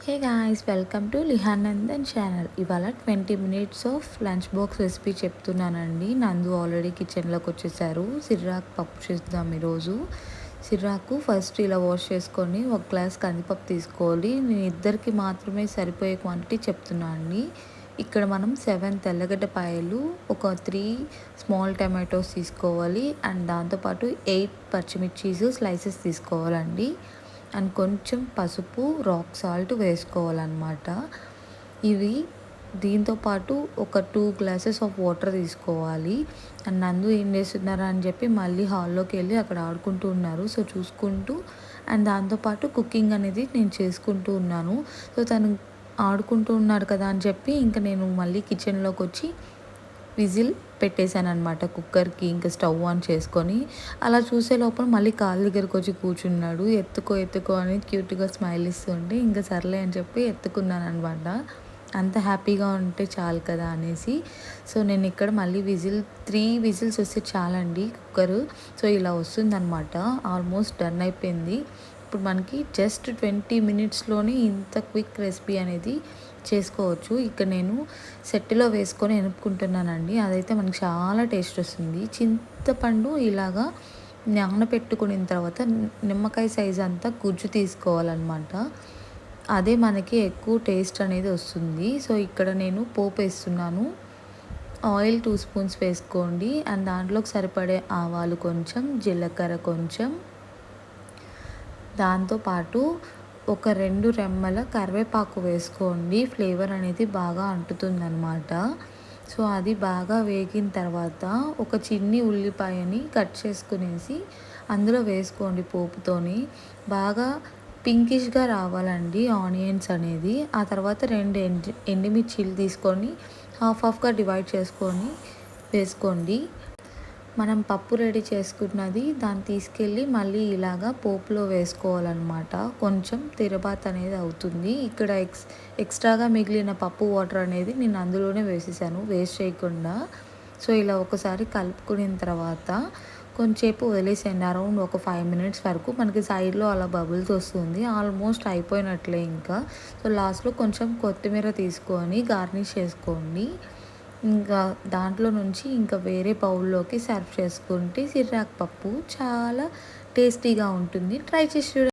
Hey guys, welcome to Lihanandan channel. ఇవాళ 20 minutes of lunch box recipe చెప్తున్నానండి. నందు already కిచెన్లోకి వచ్చేసారు. సిర్రాకు పప్పు చేద్దాం ఈరోజు. సిర్రాకు ఫస్ట్ ఇలా వాష్ చేసుకొని ఒక గ్లాస్ కందిపప్పు తీసుకోవాలి. నేను ఇద్దరికి మాత్రమే సరిపోయే క్వాంటిటీ చెప్తున్నా అండి. ఇక్కడ మనం 7 తెల్లగడ్డపాయలు, ఒక 3 స్మాల్ టమాటోస్ తీసుకోవాలి. అండ్ దాంతోపాటు 8 పచ్చిమిర్చీస్ స్లైసెస్ తీసుకోవాలండి. అండ్ కొంచెం పసుపు, రాక్ సాల్ట్ వేసుకోవాలన్నమాట. ఇవి దీంతోపాటు ఒక 2 గ్లాసెస్ ఆఫ్ వాటర్ తీసుకోవాలి. అండ్ నందు ఏం చేస్తున్నారా అని చెప్పి మళ్ళీ హాల్లోకి వెళ్ళి అక్కడ ఆడుకుంటూ ఉన్నారు. సో చూసుకుంటూ అండ్ దాంతోపాటు కుకింగ్ అనేది నేను చేసుకుంటూ ఉన్నాను. సో తను ఆడుకుంటూ ఉన్నాడు కదా అని చెప్పి ఇంకా నేను మళ్ళీ కిచెన్లోకి వచ్చి విజిల్ పెట్టేశాను అనమాట కుక్కర్కి. ఇంకా స్టవ్ ఆన్ చేసుకొని అలా చూసే లోపల మళ్ళీ కాళ్ళ దగ్గరికి వచ్చి కూర్చున్నాడు. ఎత్తుకో అని క్యూట్గా స్మైల్ ఇస్తుంటే ఇంకా సర్లే అని చెప్పి ఎత్తుకున్నాను అనమాట. అంత హ్యాపీగా ఉంటే చాలు కదా అనేసి. సో నేను ఇక్కడ మళ్ళీ 3 విజిల్స్ వస్తే చాలండి కుక్కరు. సో ఇలా వస్తుందన్నమాట. ఆల్మోస్ట్ డన్ అయిపోయింది. ఇప్పుడు మనకి జస్ట్ 20 మినిట్స్లోనే ఇంత క్విక్ రెసిపీ అనేది చేసుకోవచ్చు. ఇక్కడ నేను సెట్టులో వేసుకొని ఎనుపుకుంటున్నానండి. అదైతే మనకి చాలా టేస్ట్ వస్తుంది. చింతపండు ఇలాగా నానబెట్టుకున్న తర్వాత నిమ్మకాయ సైజ్ అంతా గుజ్జు తీసుకోవాలన్నమాట. అదే మనకి ఎక్కువ టేస్ట్ అనేది వస్తుంది. సో ఇక్కడ నేను పోపు వేస్తున్నాను. ఆయిల్ 2 స్పూన్స్ వేసుకోండి. అండ్ దాంట్లోకి సరిపడే ఆవాలు కొంచెం, జీలకర్ర కొంచెం, దాంతోపాటు ఒక 2 రెమ్మల కరివేపాకు వేసుకోండి. ఫ్లేవర్ అనేది బాగా అంటుతుందన్నమాట. సో అది బాగా వేగిన తర్వాత ఒక చిన్ని ఉల్లిపాయని కట్ చేసుకునేసి అందులో వేసుకోండి. పోపుతోని బాగా పింకిష్గా రావాలండి ఆనియన్స్ అనేది. ఆ తర్వాత 2 ఎండుమిర్చీలు తీసుకొని హాఫ్గా డివైడ్ చేసుకొని వేసుకోండి. మనం పప్పు రెడీ చేసుకున్నది దాన్ని తీసుకెళ్ళి మళ్ళీ ఇలాగా పోపులో వేసుకోవాలన్నమాట. కొంచెం తిరబాత్ అనేది అవుతుంది. ఇక్కడ ఎక్స్ట్రాగా మిగిలిన పప్పు వాటర్ అనేది నేను అందులోనే వేసేసాను, వేస్ట్ చేయకుండా. సో ఇలా ఒకసారి కలుపుకున్న తర్వాత కొంచెంసేపు వదిలేసేయండి. అరౌండ్ ఒక 5 మినిట్స్ వరకు. మనకి సైడ్లో అలా బబుల్స్ వస్తుంది. ఆల్మోస్ట్ అయిపోయినట్లే ఇంకా. సో లాస్ట్లో కొంచెం కొత్తిమీర తీసుకొని గార్నిష్ చేసుకోండి. ఇంకా దాంట్లో నుంచి ఇంకా వేరే బౌల్లోకి సర్వ్ చేసుకుంటే సిర్రాకు పప్పు చాలా టేస్టీగా ఉంటుంది. ట్రై చేసి చూడండి.